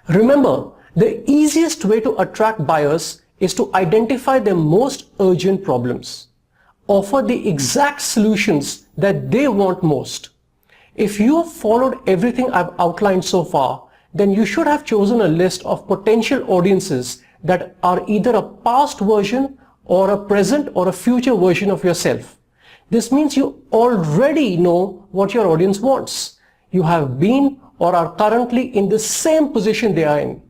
Remember, the easiest way to attract buyers is to identify their most urgent problems. Offer the exact solutions that they want most. If you have followed everything I've outlined so far, then you should have chosen a list of potential audiences that are either a past version or a present or a future version of yourself. This means you already know what your audience wants. You have been or are currently in the same position they are in.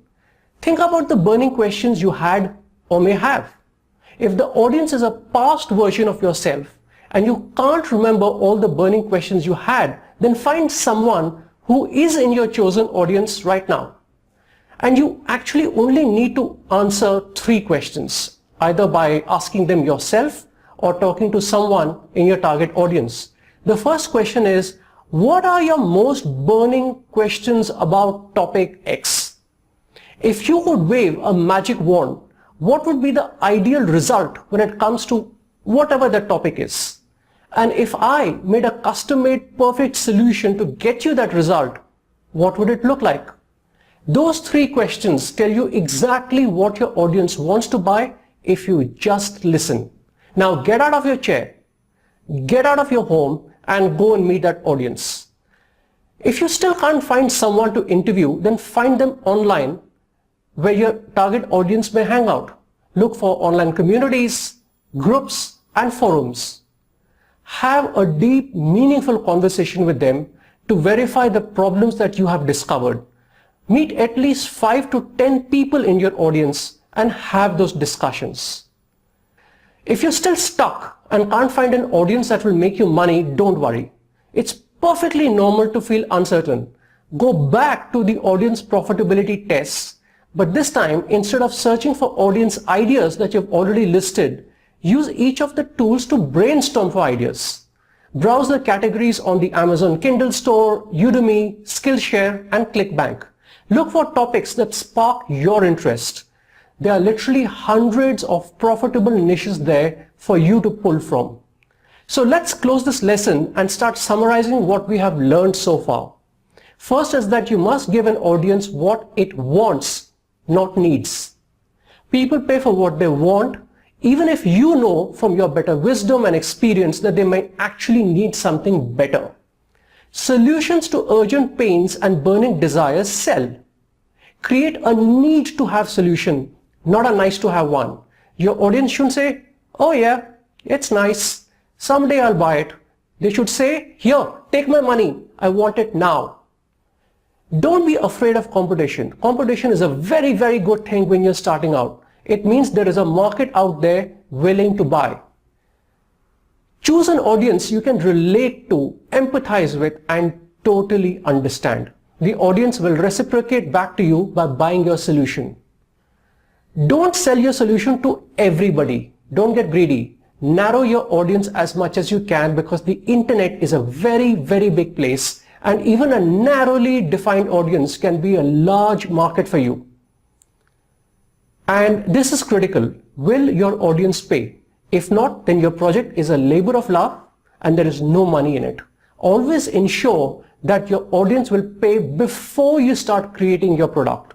Think about the burning questions you had or may have. If the audience is a past version of yourself and you can't remember all the burning questions you had, then find someone who is in your chosen audience right now. And you actually only need to answer 3 questions, either by asking them yourself or talking to someone in your target audience. The first question is, what are your most burning questions about topic X? If you could wave a magic wand, what would be the ideal result when it comes to whatever the topic is? And if I made a custom-made perfect solution to get you that result, what would it look like? Those 3 questions tell you exactly what your audience wants to buy if you just listen. Now get out of your chair, get out of your home and go and meet that audience. If you still can't find someone to interview, then find them online where your target audience may hang out. Look for online communities, groups and forums. Have a deep, meaningful conversation with them to verify the problems that you have discovered. Meet at least 5 to 10 people in your audience and have those discussions. If you're still stuck and can't find an audience that will make you money, don't worry. It's perfectly normal to feel uncertain. Go back to the audience profitability tests, but this time, instead of searching for audience ideas that you've already listed, use each of the tools to brainstorm for ideas. Browse the categories on the Amazon Kindle store, Udemy, Skillshare and ClickBank. Look for topics that spark your interest. There are literally hundreds of profitable niches there for you to pull from. So let's close this lesson and start summarizing what we have learned so far. First is that you must give an audience what it wants, not needs. People pay for what they want, even if you know from your better wisdom and experience that they might actually need something better. Solutions to urgent pains and burning desires sell. Create a need to have solution, not a nice to have one. Your audience shouldn't say, oh yeah, it's nice, someday I'll buy it. They should say, here, take my money, I want it now. Don't be afraid of competition. Competition is a very, very good thing when you're starting out. It means there is a market out there willing to buy. Choose an audience you can relate to, empathize with and totally understand. The audience will reciprocate back to you by buying your solution. Don't sell your solution to everybody. Don't get greedy. Narrow your audience as much as you can because the internet is a very, very big place and even a narrowly defined audience can be a large market for you. And this is critical. Will your audience pay? If not, then your project is a labor of love and there is no money in it. Always ensure that your audience will pay before you start creating your product.